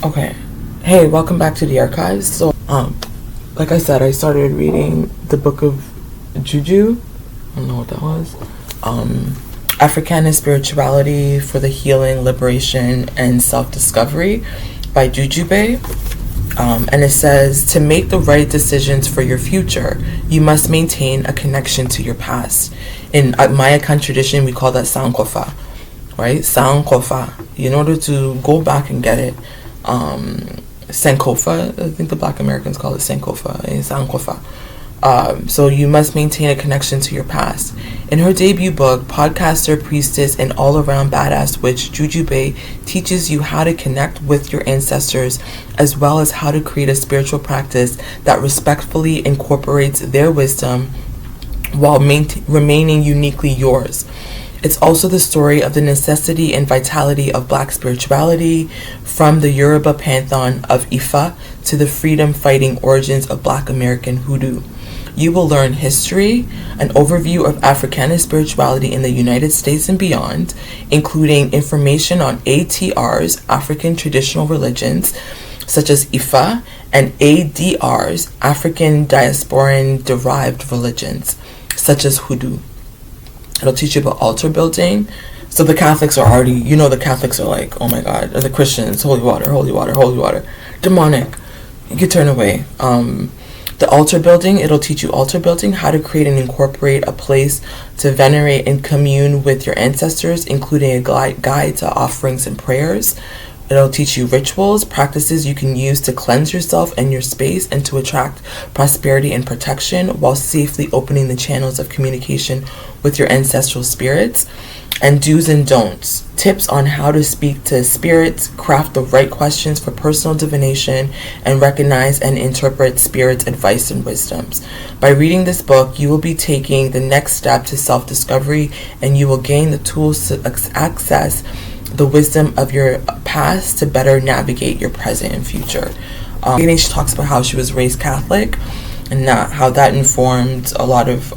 Okay. Hey, welcome back to the archives. So, like I said, I started reading the book of Juju. I don't know what that was. Africana Spirituality for the Healing, Liberation, and Self-Discovery by Juju. And it says, to make the right decisions for your future, you must maintain a connection to your past. In Malaika tradition, we call that Sankofa, right? Sankofa. In order to go back and get it, Sankofa, I think the Black Americans call it Sankofa, Sankofa. So you must maintain a connection to your past. In her debut book, podcaster, priestess, and all-around badass witch, Juju teaches you how to connect with your ancestors, as well as how to create a spiritual practice that respectfully incorporates their wisdom while remaining uniquely yours. It's also the story of the necessity and vitality of Black spirituality, from the Yoruba pantheon of Ifa to the freedom-fighting origins of Black American hoodoo. You will learn history, an overview of Africana spirituality in the United States and beyond, including information on ATRs, African traditional religions, such as Ifa, and ADRs, African diasporan-derived religions, such as hoodoo. It'll teach you about altar building. So the Catholics are already, the Catholics are like, oh my God, or the Christians, holy water, holy water, holy water, demonic. You can turn away. The altar building, it'll teach you altar building, how to create and incorporate a place to venerate and commune with your ancestors, including a guide to offerings and prayers. It'll teach you rituals, practices you can use to cleanse yourself and your space and to attract prosperity and protection while safely opening the channels of communication with your ancestral spirits. And do's and don'ts, tips on how to speak to spirits, craft the right questions for personal divination, and recognize and interpret spirits' advice and wisdoms. By reading this book, you will be taking the next step to self-discovery, and you will gain the tools to access the wisdom of your past to better navigate your present and future. She talks about how she was raised Catholic and how that informed a lot of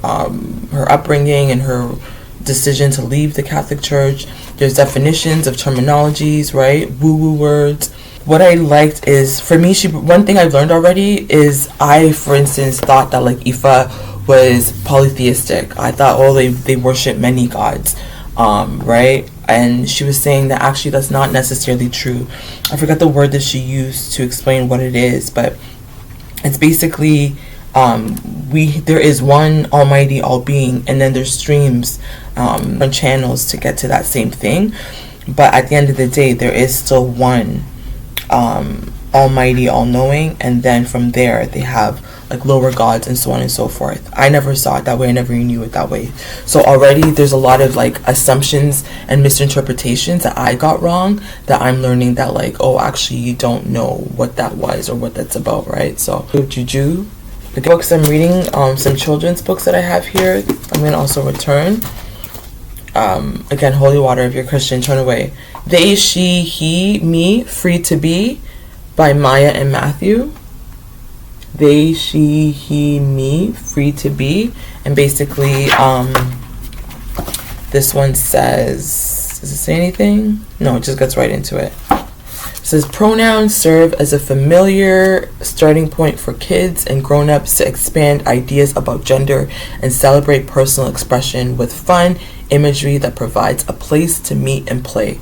her upbringing and her decision to leave the Catholic Church. There's definitions of terminologies, right? Woo-woo words. What I liked is, for me, one thing I've learned already is I, for instance, thought that like Ifa was polytheistic. I thought, they worship many gods, right? And she was saying that actually that's not necessarily true. I forgot the word that she used to explain what it is, but it's basically there is one almighty all-being, and then there's streams and channels to get to that same thing. But at the end of the day, there is still one almighty, all-knowing, and then from there they have like lower gods and so on and so forth. I never saw it that way. I never knew it that way. So already there's a lot of like assumptions and misinterpretations that I got wrong, that I'm learning that like, actually you don't know what that was or what that's about, right? So Juju, the books I'm reading, some children's books that I have here, I'm going to also return. Again, Holy Water, if you're Christian, turn away. They, she, he, me, free to be by Maya and Matthew. They, she, he, me, free to be. And basically, this one says, does it say anything? No, it just gets right into it. It says, pronouns serve as a familiar starting point for kids and grown-ups to expand ideas about gender and celebrate personal expression with fun imagery that provides a place to meet and play.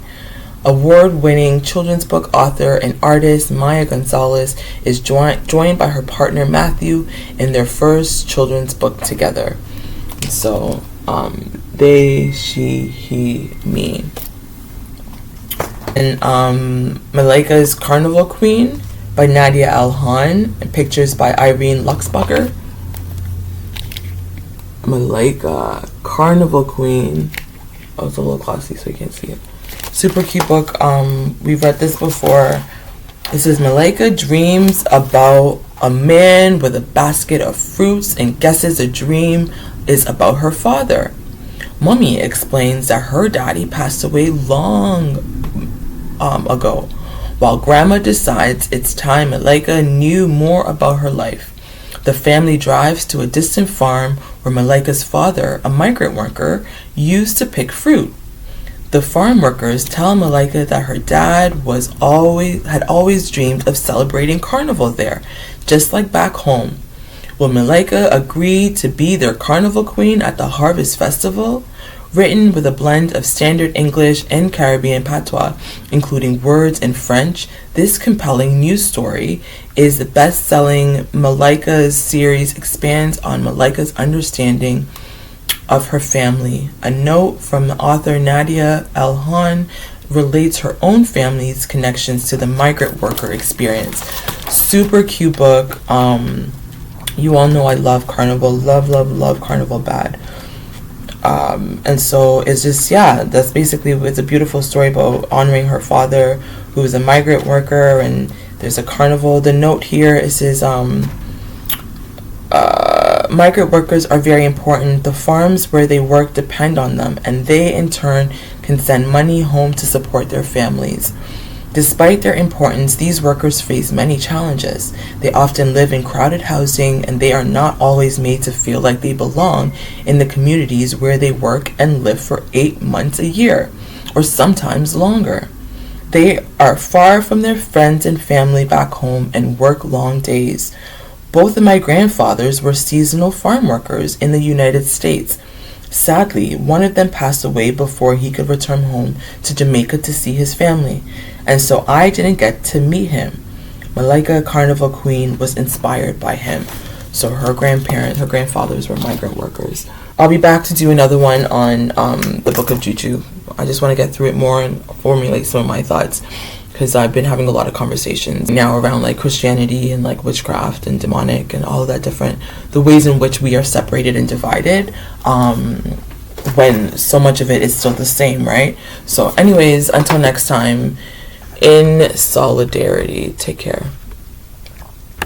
Award-winning children's book author and artist Maya Gonzalez is joined by her partner Matthew in their first children's book together. So, they, she, he, me. And Malaika's Carnival Queen by Nadia Hohn, and pictures by Irene Luxbacher. Malaika, Carnival Queen. Oh, it's a little glossy so you can't see it. Super cute book. We've read this before. This is Malaika dreams about a man with a basket of fruits and guesses a dream is about her father. Mommy explains that her daddy passed away long ago, while Grandma decides it's time Malaika knew more about her life. The family drives to a distant farm where Malaika's father, a migrant worker, used to pick fruit. The farm workers tell Malaika that her dad had always dreamed of celebrating Carnival there, just like back home. Will Malaika agree to be their Carnival queen at the Harvest Festival? Written with a blend of standard English and Caribbean patois, including words in French, this compelling news story is the best-selling Malaika's series expands on Malaika's understanding of her family. A note from the author Nadia Hohn relates her own family's connections to the migrant worker experience. Super cute book. You all know I love Carnival. Love Carnival bad. And so it's just, that's basically, it's a beautiful story about honoring her father, who is a migrant worker, and there's a carnival. The note here, it says, migrant workers are very important. The farms where they work depend on them, and they, in turn, can send money home to support their families. Despite their importance, these workers face many challenges. They often live in crowded housing, and they are not always made to feel like they belong in the communities where they work and live for 8 months a year, or sometimes longer. They are far from their friends and family back home and work long days. Both of my grandfathers were seasonal farm workers in the United States. Sadly, one of them passed away before he could return home to Jamaica to see his family, and so I didn't get to meet him. Malaika, Carnival Queen, was inspired by him. So her grandfathers were migrant workers. I'll be back to do another one on the book of Juju. I just want to get through it more and formulate some of my thoughts, because I've been having a lot of conversations now around like Christianity and like witchcraft and demonic and all of that different, the ways in which we are separated and divided, when so much of it is still the same, right? So anyways, until next time, in solidarity, take care.